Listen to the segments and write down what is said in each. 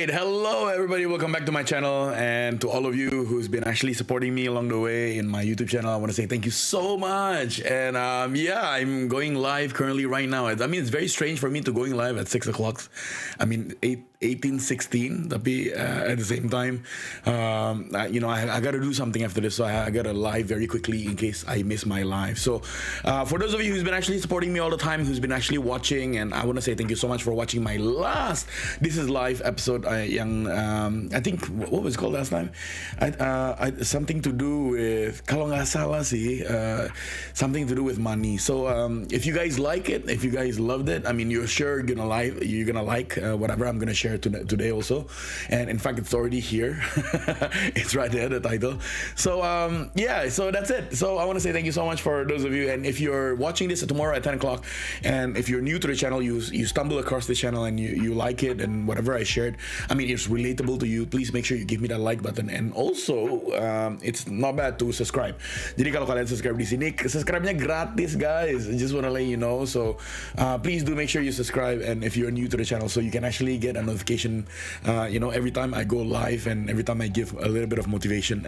right, hello everybody, welcome back to my channel, and to all of you who's been actually supporting me along the way in my YouTube channel, I want to say thank you so much. And yeah, I'm going live currently right now. I mean, it's very strange for me to going live at 6 o'clock. I mean, 18:16, tapi at the same time, I got to do something after this, so I got to live very quickly in case I miss my live. So for those of you who's been actually supporting me all the time, who's been actually watching, and I want to say thank you so much for watching my last This Is Life episode yang I think what was it called last time? Something to do with, kalau nggak salah sih, something to do with money. So if you guys like it, if you guys loved it, I mean, you're sure gonna like whatever I'm gonna share today also. And in fact, it's already here. It's right there, the title. So yeah, so that's it. So I want to say thank you so much for those of you, and if you're watching this tomorrow at 10 o'clock, and if you're new to the channel, you stumble across this channel and you like it and whatever I shared, I mean, it's relatable to you, please make sure you give me that like button. And also it's not bad to subscribe. Jadi kalau kalian subscribe di sini, subscribe-nya gratis guys. I just want to let you know. So please do make sure you subscribe, and if you're new to the channel, so you can actually get a notification every time I go live and every time I give a little bit of motivation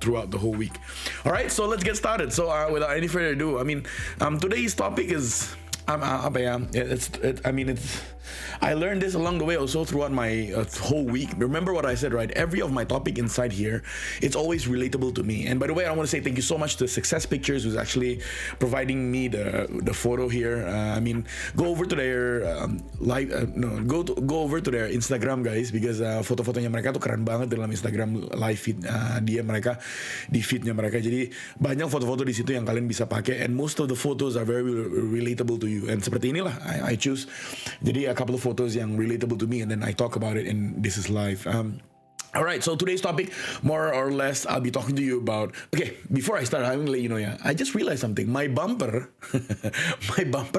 throughout the whole week. All right, so let's get started. So without any further ado, I mean, today's topic is I learned this along the way also throughout my whole week. Remember what I said, right? Every of my topic inside here, it's always relatable to me. And by the way, I want to say thank you so much to Success Pictures, who's actually providing me the photo here. I mean, go over to their go over to their Instagram, guys, because foto-fotonya mereka tuh keren banget dalam Instagram live feed mereka, di feednya mereka. Jadi banyak foto-foto di situ yang kalian bisa pakai, and most of the photos are very relatable to you. And seperti inilah I choose. Jadi a couple of photos yang relatable to me, and then I talk about it in This Is Life. Alright, so today's topic, more or less, I'll be talking to you about. Okay, before I start, I want to let you know, I just realized something. My bumper,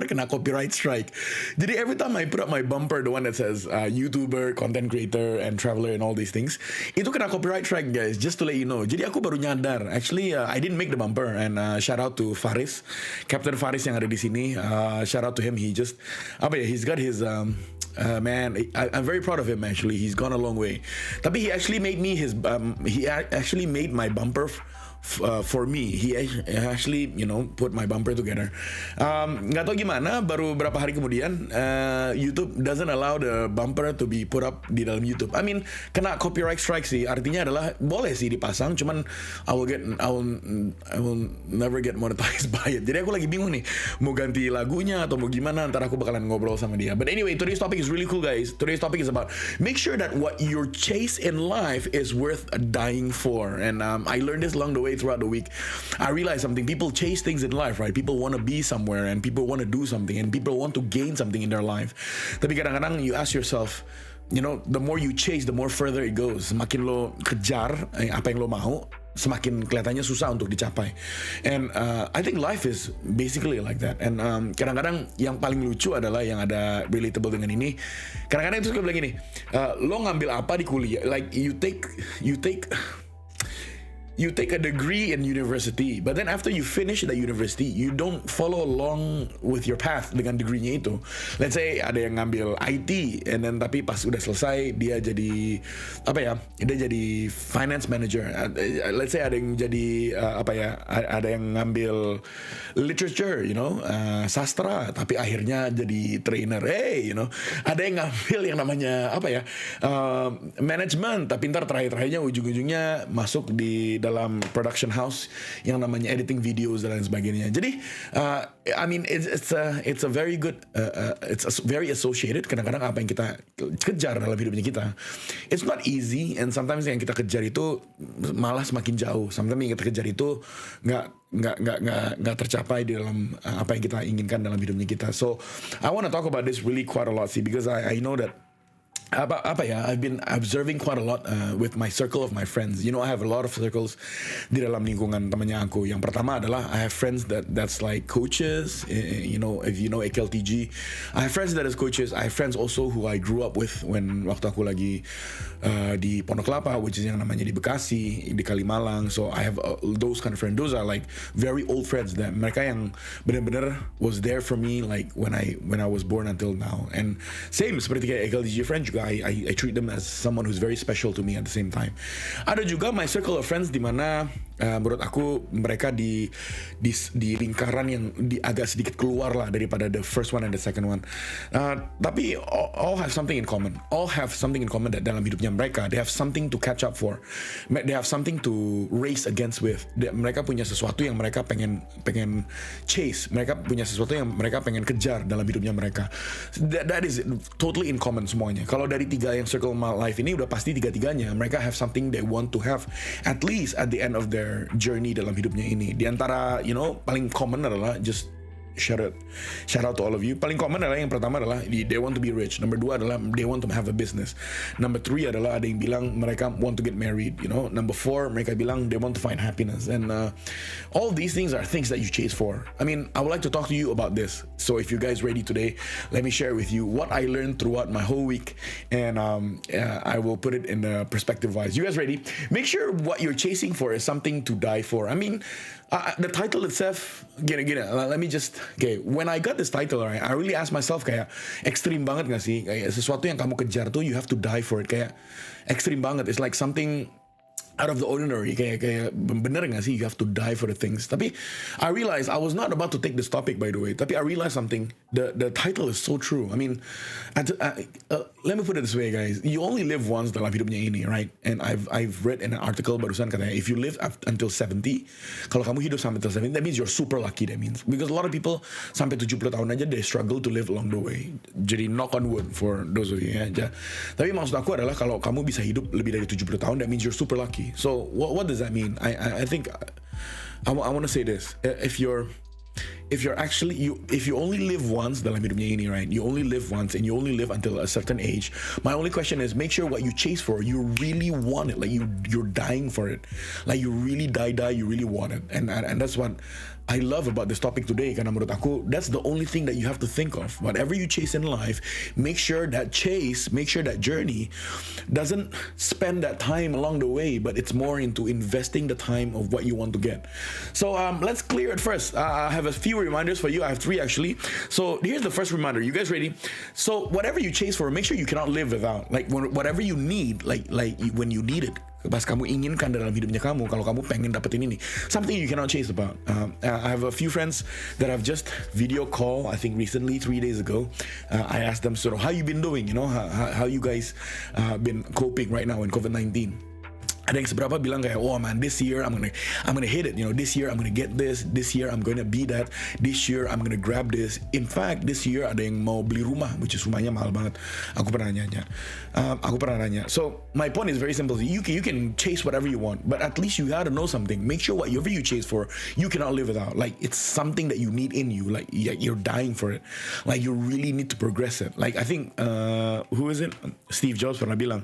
kena copyright strike. Jadi every time I put up my bumper, the one that says YouTuber, content creator, and traveler, and all these things, itu kena copyright strike, guys. Just to let you know. Jadi aku baru nyadar. Actually, I didn't make the bumper, and shout out to Faris, Captain Faris yang ada di sini. Shout out to him. He just, he's got his man, I'm very proud of him. Actually, he's gone a long way. Tapi he actually made me his he actually made my bumper for me. He actually put my bumper together. Nggak tahu gimana, baru berapa hari kemudian YouTube doesn't allow the bumper to be put up di dalam YouTube. I mean, kena copyright strike sih. Artinya adalah boleh sih dipasang, cuman I will never get monetized by it. Jadi aku lagi bingung nih, mau ganti lagunya atau mau gimana. Ntar aku bakalan ngobrol sama dia. But anyway, today's topic is really cool, guys. Today's topic is about make sure that what your chase in life is worth dying for. And I learned this along the way throughout the week. I realized something. People chase things in life, right? People want to be somewhere, and people want to do something, and people want to gain something in their life. Tapi kadang-kadang you ask yourself, the more you chase, the more further it goes. Semakin lo kejar apa yang lo mau, semakin kelihatannya susah untuk dicapai. And I think life is basically like that. And kadang-kadang yang paling lucu adalah yang ada relatable dengan ini. Kadang-kadang itu suka bilang gini, lo ngambil apa di kuliah? Like you take a degree in university, but then after you finish that university, you don't follow along with your path dengan degree-nya itu. Let's say ada yang ngambil IT, and then tapi pas udah selesai dia jadi dia jadi finance manager. Let's say ada yang jadi ada yang ngambil literature, sastra, tapi akhirnya jadi trainer. Ada yang ngambil yang namanya management, tapi ntar terakhirnya ujung-ujungnya masuk di dalam production house yang namanya editing videos dan lain sebagainya. Jadi I mean it's a very good it's very associated. Kadang-kadang apa yang kita kejar dalam hidupnya kita, it's not easy, and sometimes yang kita kejar itu malah semakin jauh. Sometimes yang kita kejar itu nggak tercapai di dalam apa yang kita inginkan dalam hidupnya kita. So I want to talk about this really quite a lot sih, because I know that I've been observing quite a lot with my circle of my friends. I have a lot of circles di dalam lingkungan temannya aku. Yang pertama adalah I have friends that's like coaches. If you know AKLTG, I have friends that is coaches. I have friends also who I grew up with waktu aku lagi di Pondok Kelapa, which is yang namanya di Bekasi, di Kalimalang. So I have those kind of friends. Those are like very old friends. That mereka yang benar-benar was there for me like when I was born until now. And same seperti kayak AKLTG friend juga juga I treat them as someone who's very special to me at the same time. Ada juga my circle of friends di mana menurut aku mereka di lingkaran yang agak sedikit keluar lah daripada the first one and the second one. Tapi all have something in common. All have something in common that dalam hidupnya mereka they have something to catch up for. They have something to race against with. Mereka punya sesuatu yang mereka pengen chase. Mereka punya sesuatu yang mereka pengen kejar dalam hidupnya mereka. That is totally in common semuanya. Kalau dari 3 yang circle my life ini udah pasti 3-3-nya mereka have something they want to have at least at the end of their journey dalam hidupnya ini. Di antara paling common adalah just shout out to all of you. Paling common adalah yang pertama adalah they want to be rich. Number 2 adalah they want to have a business. Number 3 adalah ada yang bilang mereka want to get married. Number 4 mereka bilang they want to find happiness. And all these things are things that you chase for. I mean, I would like to talk to you about this. So if you guys ready today, let me share with you what I learned throughout my whole week, and I will put it in a perspective wise. You guys ready? Make sure what you're chasing for is something to die for. I mean, the title itself, gini, let me just, when I got this title, right, I really asked myself kayak, ekstrim banget gak sih? Kayak sesuatu yang kamu kejar tuh, you have to die for it. Kayak, ekstrim banget. It's like something out of the ordinary. Kayak bener gak sih? You have to die for the things. Tapi, I realized, I was not about to take this topic, by the way. Tapi I realized something. The title is so true. I mean, let me put it this way, guys. You only live once dalam hidupnya ini, right? And I've read in an article barusan katanya, if you live until 70, kalau kamu hidup sampai until 70, that means you're super lucky. That means because a lot of people sampai 70 tahun aja they struggle to live along the way. Jadi knock on wood for those of you aja. Tapi maksud aku adalah kalau kamu bisa hidup lebih dari 70 tahun, that means you're super lucky. So what does that mean? I think I want to say this. If you only live once dalam hidupnya ini, right? You only live once and you only live until a certain age. My only question is, make sure what you chase for, you really want it. Like you're dying for it. Like you really you really want it. And that's what I love about this topic today. Karena menurut aku, that's the only thing that you have to think of. Whatever you chase in life, make sure that journey doesn't spend that time along the way, but it's more into investing the time of what you want to get. So let's clear it first. I have a few reminders for you. I have 3 actually. So here's the first reminder. You guys ready? So whatever you chase for, make sure you cannot live without. Like whatever you need, like when you need it. Pas kamu inginkan dalam hidupnya kamu, kalau kamu pengen dapetin ini, something you cannot chase about. I have a few friends that I've just video call, I think recently, 3 days ago. I asked them sort of, how you been doing? How you guys been coping right now in COVID-19? Ada yang seberapa bilang kayak, oh man, this year I'm gonna hit it. This year I'm gonna get this. This year I'm gonna be that. This year I'm gonna grab this. In fact, this year ada yang mau beli rumah, which is rumahnya mahal banget. Aku pernah nanya. So my point is very simple. You can chase whatever you want, but at least you gotta know something. Make sure whatever you chase for, you cannot live without. Like it's something that you need in you. Like you're dying for it. Like you really need to progress it. Like I think who is it? Steve Jobs pernah bilang,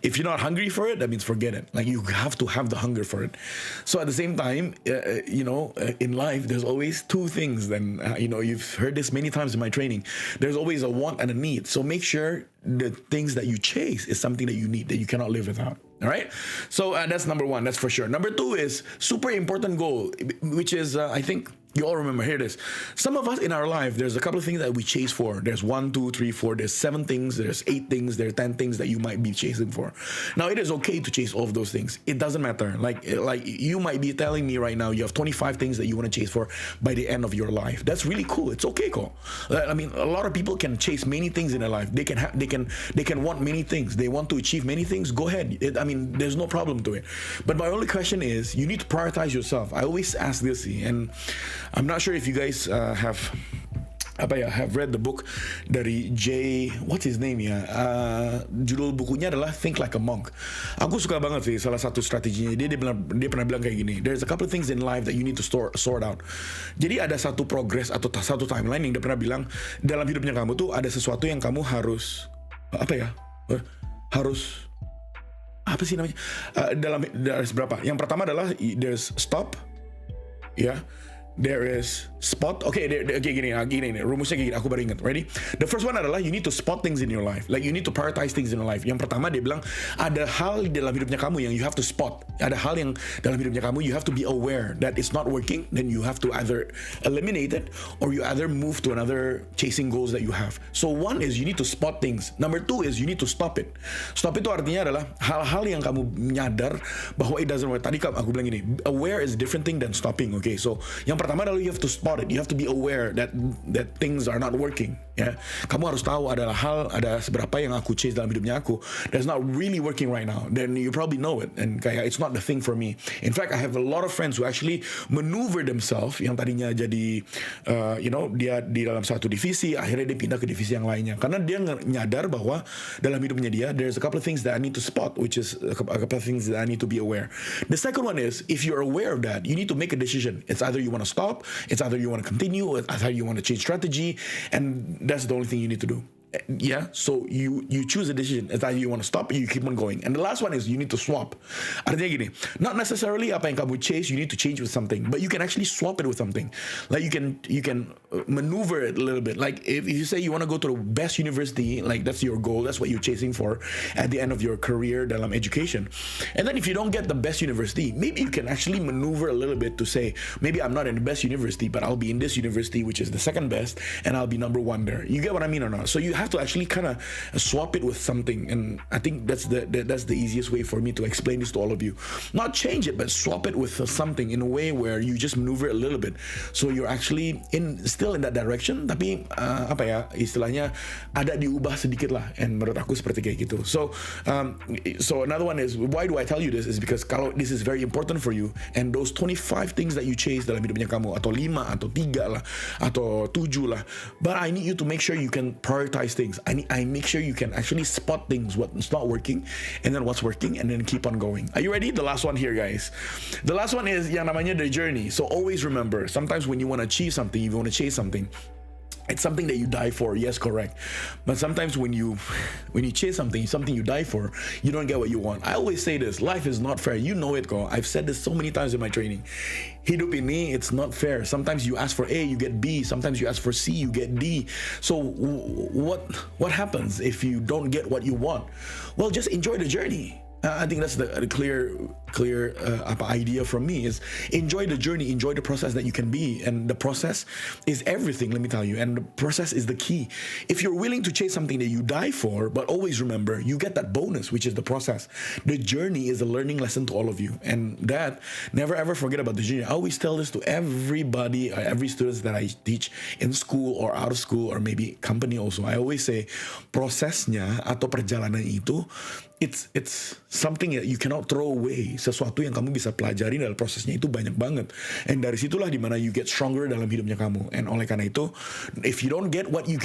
if you're not hungry for it, that means forget it. Like you have to have the hunger for it. So at the same time, in life, there's always 2 things. Then you've heard this many times in my training. There's always a want and a need. So make sure the things that you chase is something that you need, that you cannot live without. All right. So that's number 1. That's for sure. Number 2 is super important goal, which is I think you all remember. Here it is. Some of us in our life, there's a couple of things that we chase for. There's 1, 2, 3, 4. There's 7 things. There's 8 things. There's 10 things that you might be chasing for. Now it is okay to chase all of those things. It doesn't matter. Like you might be telling me right now you have 25 things that you want to chase for by the end of your life. That's really cool. It's okay, cool. I mean, a lot of people can chase many things in their life. They can want many things. They want to achieve many things. Go ahead. There's no problem to it. But my only question is, you need to prioritize yourself. I always ask this, and I'm not sure if you guys have read the book dari what's his name ya? Judul bukunya adalah Think Like a Monk. Aku suka banget sih salah satu strateginya. Dia pernah bilang kayak gini. There's a couple of things in life that you need to sort out. Jadi ada satu progress atau satu timeline yang dia pernah bilang dalam hidupnya kamu tuh ada sesuatu yang kamu harus apa sih namanya? Dalam berapa? Yang pertama adalah there's stop, ya. there is spot. Okay, gini, rumusnya gini, aku baru ingat. Ready? The first one adalah you need to spot things in your life. Like you need to prioritize things in your life. Yang pertama dia bilang ada hal dalam hidupnya kamu yang you have to spot. Ada hal yang dalam hidupnya kamu you have to be aware that it's not working. Then you have to either eliminate it or you either move to another chasing goals that you have. So one is you need to spot things. Number two is you need to stop it. Stop itu artinya adalah hal-hal yang kamu nyadar bahwa it doesn't work. Tadi aku bilang gini, aware is a different thing than stopping. Okay, so yang pertama adalah you have to spot it. You have to be aware that things are not working. Ya, kamu harus tahu ada seberapa yang aku chase dalam hidupnya aku that's not really working right now. Then you probably know it and kayak it's not the thing for me. In fact, I have a lot of friends who actually maneuver themselves yang tadinya jadi dia di dalam satu divisi, akhirnya dia pindah ke divisi yang lainnya karena dia nyadar bahwa dalam hidupnya dia there's a couple of things that I need to spot, which is a couple of things that I need to be aware. The second one is if you're aware of that, you need to make a decision. It's either you want to stop, it's either you want to continue, it's either you want to change strategy, and that's the only thing you need to do. Yeah, so you choose a decision. It's either you want to stop or you keep on going. And the last one is you need to swap. Artinya gini, not necessarily apa yang kamu chase you need to change with something, but you can actually swap it with something. Like you can maneuver it a little bit. Like if you say you want to go to the best university, like that's your goal, that's what you're chasing for at the end of your career dalam education. And then if you don't get the best university, maybe you can actually maneuver a little bit to say, maybe I'm not in the best university, but I'll be in this university, which is the second best, and I'll be number one there. You get what I mean or not? So you have to actually kind of swap it with something, and I think that's the easiest way for me to explain this to all of you. Not change it, but swap it with something in a way where you just maneuver a little bit, so you're actually still in that direction, tapi apa ya istilahnya ada diubah sedikit lah. And menurut aku seperti kayak gitu. So another one is why do I tell you this is because kalau this is very important for you, and those 25 things that you chase dalam hidupnya kamu, atau 5 atau 3 lah atau 7 lah, but I need you to make sure you can prioritize things. I make sure you can actually spot things, what's not working and then what's working, and then keep on going. Are you ready? The last one here, guys. The last one is yang namanya the journey. So always remember, sometimes when you want to achieve something, you want to chase something, it's something that you die for. Yes, correct. But sometimes when you chase something you die for, you don't get what you want. I always say this, life is not fair. You know it, girl. I've said this so many times in my training. Hidup ini, it's not fair. Sometimes you ask for A, you get B. Sometimes you ask for C, you get D. So what happens if you don't get what you want? Well, just enjoy the journey. I think that's the clear idea from me is enjoy the journey, enjoy the process that you can be, and the process is everything, let me tell you, and the process is the key. If you're willing to chase something that you die for, but always remember you get that bonus, which is the process. The journey is a learning lesson to all of you, and that never ever forget about the journey. I always tell this to everybody, every students that I teach in school or out of school or maybe company also. I always say prosesnya atau perjalanan itu it's something that you cannot throw away. Sesuatu yang kamu bisa pelajari dalam prosesnya itu banyak banget. And dari situlah dimana you get stronger dalam hidupnya kamu. And oleh karena itu, if you don't get what you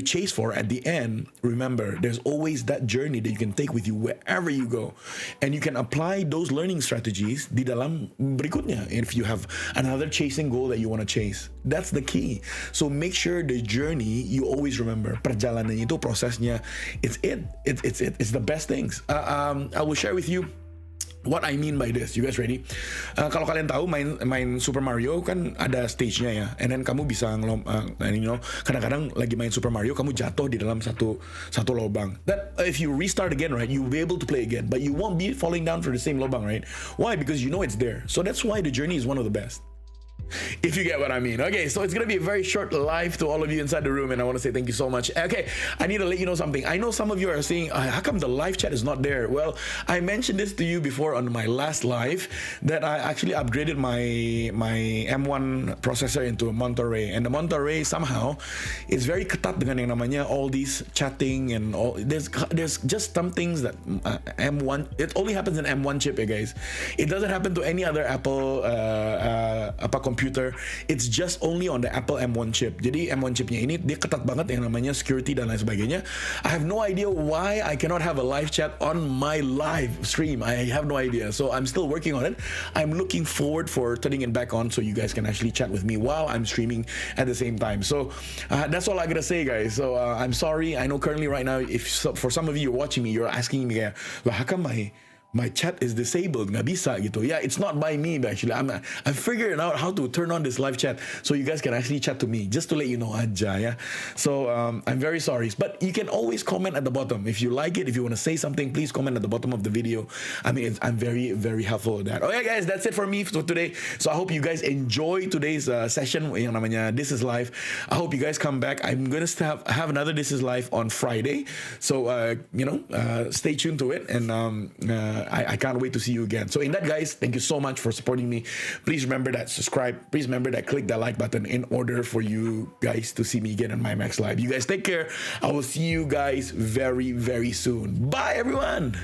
chase for at the end, remember, there's always that journey that you can take with you wherever you go. And you can apply those learning strategies di dalam berikutnya. If you have another chasing goal that you want to chase, that's the key. So make sure the journey, you always remember, perjalanan itu, prosesnya, it's the best thing. I will share with you what I mean by this. You guys ready? Kalau kalian tahu main Super Mario kan ada stage-nya ya, and then kamu bisa kadang-kadang lagi main Super Mario kamu jatuh di dalam satu lubang. That if you restart again, right, you'll be able to play again, but you won't be falling down for the same lubang, right? Why? Because you know it's there. So that's why the journey is one of the best. If you get what I mean. Okay, so it's gonna be a very short live to all of you inside the room, and I want to say thank you so much. Okay, I need to let you know something. I know some of you are saying, how come the live chat is not there? Well, I mentioned this to you before on my last live that I actually upgraded my M1 processor into a Monterey, and the Monterey somehow is very ketat dengan yang namanya all these chatting and all. There's just some things that M1, it only happens in M1 chip, guys. It doesn't happen to any other Apple computer. It's just only on the Apple M1 chip. Jadi M1 chipnya ini dia ketat banget yang namanya security dan lain sebagainya. I have no idea why I cannot have a live chat on my live stream. I have no idea. So I'm still working on it. I'm looking forward for turning it back on so you guys can actually chat with me while I'm streaming at the same time. So that's all I gotta say, guys. So I'm sorry. I know currently right now, for some of you watching me, you're asking me, lah, how come my chat is disabled, nggak bisa gitu. Yeah, it's not by me actually. I'm figuring out how to turn on this live chat so you guys can actually chat to me. Just to let you know aja, yeah. So I'm very sorry, but you can always comment at the bottom if you like it. If you want to say something, please comment at the bottom of the video. I mean, I'm very happy with that. Okay, guys, that's it for me for today. So I hope you guys enjoy today's session. Yang namanya This is Life. I hope you guys come back. I'm gonna have another This is Life on Friday. So stay tuned to it and. I can't wait to see you again. So in that, guys, thank you so much for supporting me. Please remember that subscribe. Please remember that click that like button in order for you guys to see me again on my next live. You guys take care. I will see you guys very soon. Bye, everyone.